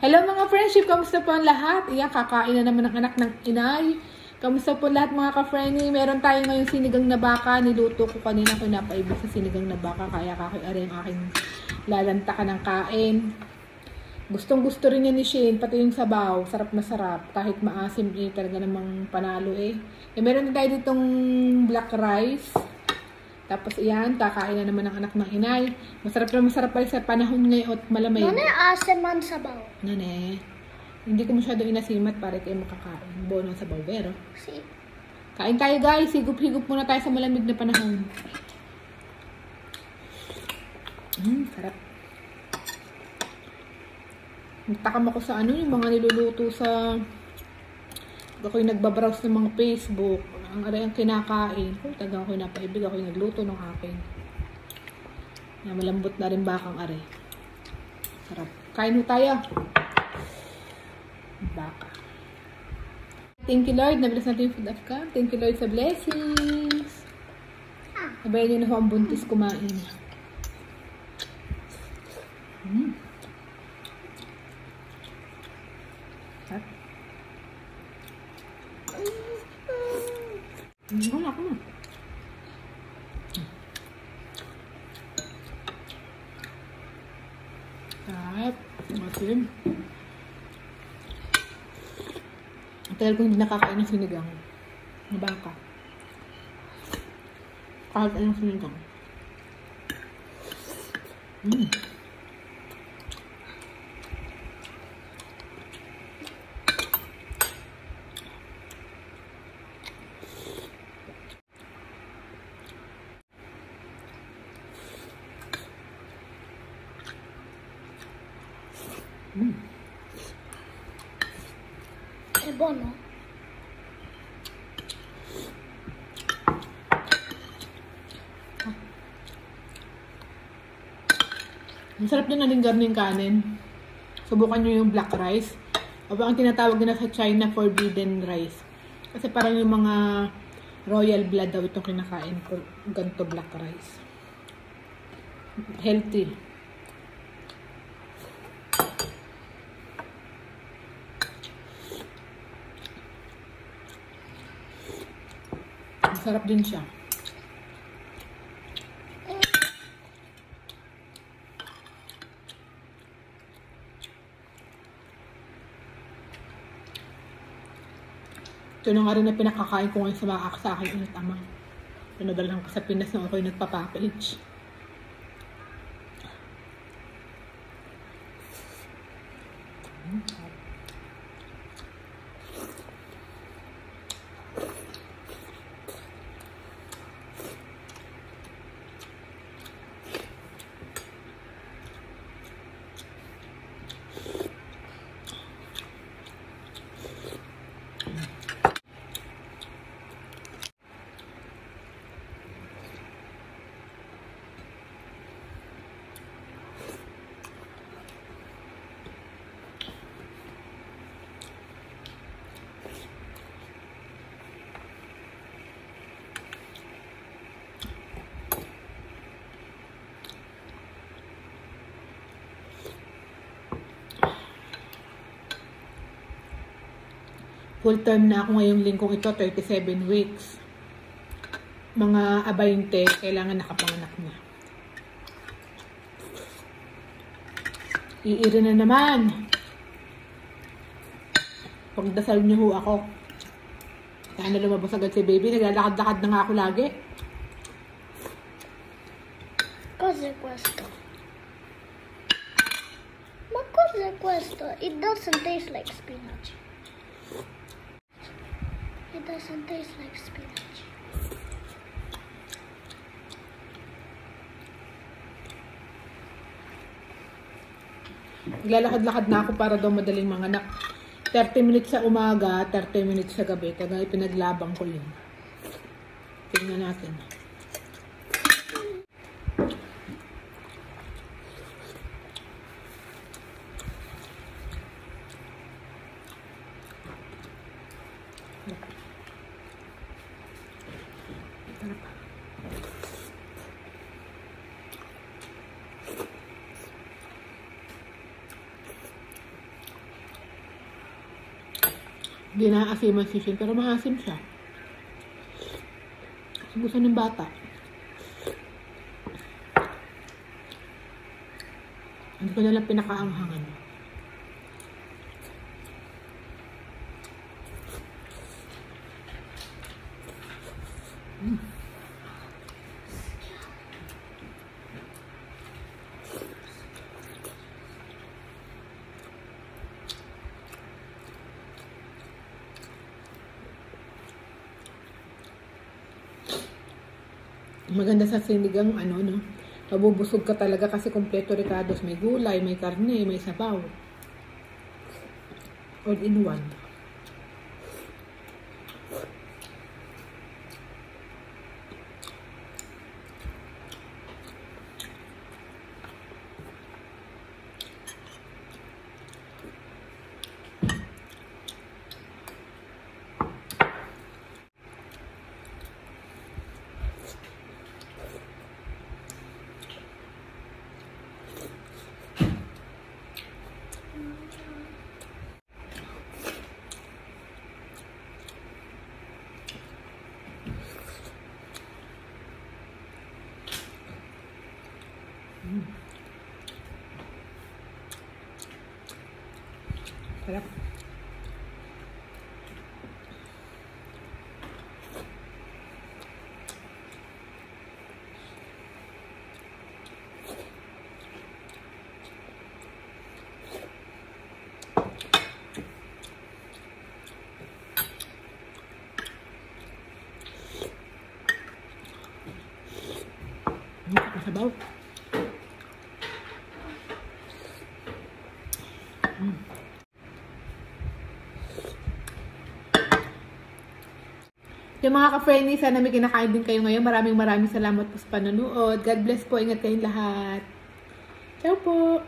Hello mga friendship, kamusta po ang lahat? Iyan, kakain na naman ang anak ng inay. Kamusta po lahat mga ka-friendly? Meron tayo ngayon sinigang na baka. Niluto ko kanina ko napaibig sa sinigang na baka. Kaya kakiari ang aking lalantakan ng kain. Gustong gusto rin niya ni Shane, pati yung sabaw. Sarap na sarap. Kahit maasim talaga namang panalo meron din tayo ditong black rice. Tapos iyan, kakain na naman ang anak ng inay. Masarap pa rin sa panahon ngayon at malamay. Nane, asim man sabaw. Nane, hindi ko masyado inasimat para kayo makakain. Bono sa bawero. Si. Kain tayo guys, higup-higup muna tayo sa malamig na panahon. Sarap. Nagtakam ako sa yung mga niluluto sa... Ako'y nagbabrowse ng mga Facebook. Ang aray ang kinakain. Kung tagang ako'y napaibig, ako'y nagluto ng akin. Malambot na rin bakang aray. Sarap. Kain ho tayo. Baka. Thank you Lord. Nabilis natin yung food of God. Thank you Lord sa blessings. Nabayan nyo na ho ang buntis kumain. Wala ko na. Sarap. Masim. Tagal ko hindi nakakain ng sinigang na baka. Kahit anong sinigang. È buono? Ang sarap din na linggar ng kanin. Subukan nyo yung black rice. O ang tinatawag na sa China forbidden rice. Kasi parang yung mga royal blood daw itong kinakain ko. Ganito black rice. Healthy. Sarap din siya. Ito na nga rin na pinakakain ko ngayon sa akin ulit ama. Pinadalhan ko sa Pinas nung ako'y nagpapackage. Full term na ako ngayong linggong ito, 37 weeks. Mga 20, kailangan nakapanganak na. Iiri na naman. Pagdasal niyo ho ako. Sana lumabas agad si baby. Naglalakad-lakad na nga ako lagi. Cos'è questo? Ma cos'è questo? It doesn't taste like spinach. It doesn't taste like spinach. Naglalakad-lakad na ako para daw madaling manganak. 30 minutes sa umaga, 30 minutes sa gabi. Kaya ipinaglabang ko yun. Tingnan natin. Hindi na-asiman si Shin, pero maasim siya. Kasi gusto ng bata. Hindi ko nalang pinakaanghangan. Maganda sa sinigang, ano, no? Mabubusog ka talaga kasi kompleto ricados. May gulay, may karne, may sabaw. All in one. Sarap. Sabaw. Yung mga ka-friendly, sana may kinakain din kayo ngayon. Maraming salamat po sa panonood. God bless po. Ingat kayong lahat. Ciao po!